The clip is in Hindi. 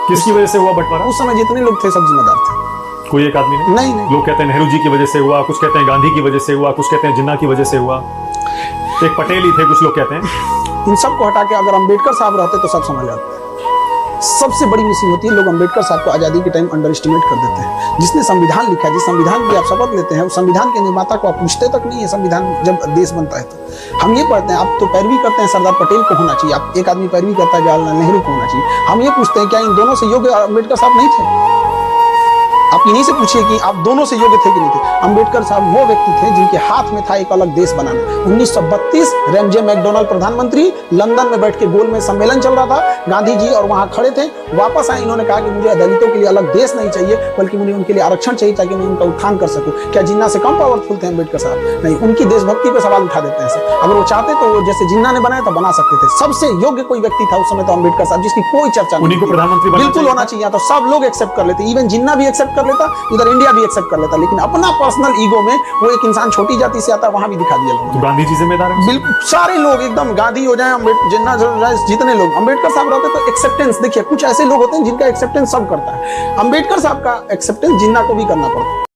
किसकी वजह से हुआ बंटवारा? उस समय जितने लोग थे सब जिम्मेदार थे। कोई एक आदमी नहीं नहीं। लोग कहते हैं नेहरू जी की वजह से हुआ, कुछ कहते हैं गांधी की वजह से हुआ, कुछ कहते हैं जिन्ना की वजह से हुआ, एक पटेल ही थे कुछ लोग कहते हैं। इन सब को हटा के अगर अंबेडकर साहब रहते तो सब समझ जाते। सबसे बड़ी मिसिंग होती है, लोग अंबेडकर साहब को आजादी के टाइम अंडर एस्टिमेट कर देते हैं। जिसने संविधान लिखा है, जिस संविधान की आप शपथ लेते हैं, उस संविधान के निर्माता को आप पूछते तक नहीं है। संविधान जब देश बनता है तो हम ये पढ़ते हैं, आप तो पैरवी करते हैं सरदार पटेल को होना चाहिए, आप एक आदमी पैरवी करता है जवाहरलाल नेहरू को होना चाहिए। हम ये पूछते हैं क्या इन दोनों से योग्य अंबेडकर साहब नहीं थे? आप इन्हीं से पूछिए कि आप दोनों से योग्य थे कि नहीं थे। अंबेडकर साहब वो व्यक्ति थे जिनके हाथ में था एक अलग देश बनाना। 1932 रैमजे मैकडोनाल्ड प्रधानमंत्री, लंदन में बैठ के गोल में सम्मेलन चल रहा था, गांधी जी और वहां खड़े थे। वापस आए, इन्होंने कहा कि मुझे दलितों के लिए अलग देश नहीं चाहिए, बल्कि मुझे उनके लिए आरक्षण चाहिए ताकि मैं उनका उत्थान कर सकूं। क्या जिन्ना से कम पावरफुल थे अंबेडकर साहब? नहीं। उनकी देशभक्ति पे सवाल उठा देते हैं सर। अगर वो चाहते तो वो जैसे जिन्ना ने बनाया था बना सकते थे। सबसे योग्य कोई व्यक्ति था उस समय तो अंबेडकर साहब, जिसकी कोई चर्चा नहीं। उन्हीं को प्रधानमंत्री बिल्कुल होना चाहिए, तो सब लोग एक्सेप्ट कर लेते, इवन जिन्ना भी एक्सेप्ट कर लेता, उधर इंडिया भी एक्सेप्ट कर लेता। लेकिन अपना पर्सनल ईगो में वो एक इंसान छोटी जाति से आता, वहां भी दिखा दिया लोगों ने। तो गांधी जी जिम्मेदार है? बिल्कुल सारे लोग एकदम, गांधी हो जाए, जिन्ना जितने लोग, अंबेडकर साहब रहते तो एक्सेप्टेंस। देखिए कुछ ऐसे लोग होते हैं जिनका एक्सेप्टेंस सब करता है, अंबेडकर साहब का एक्सेप्टेंस जिन्ना को भी करना पड़ता है।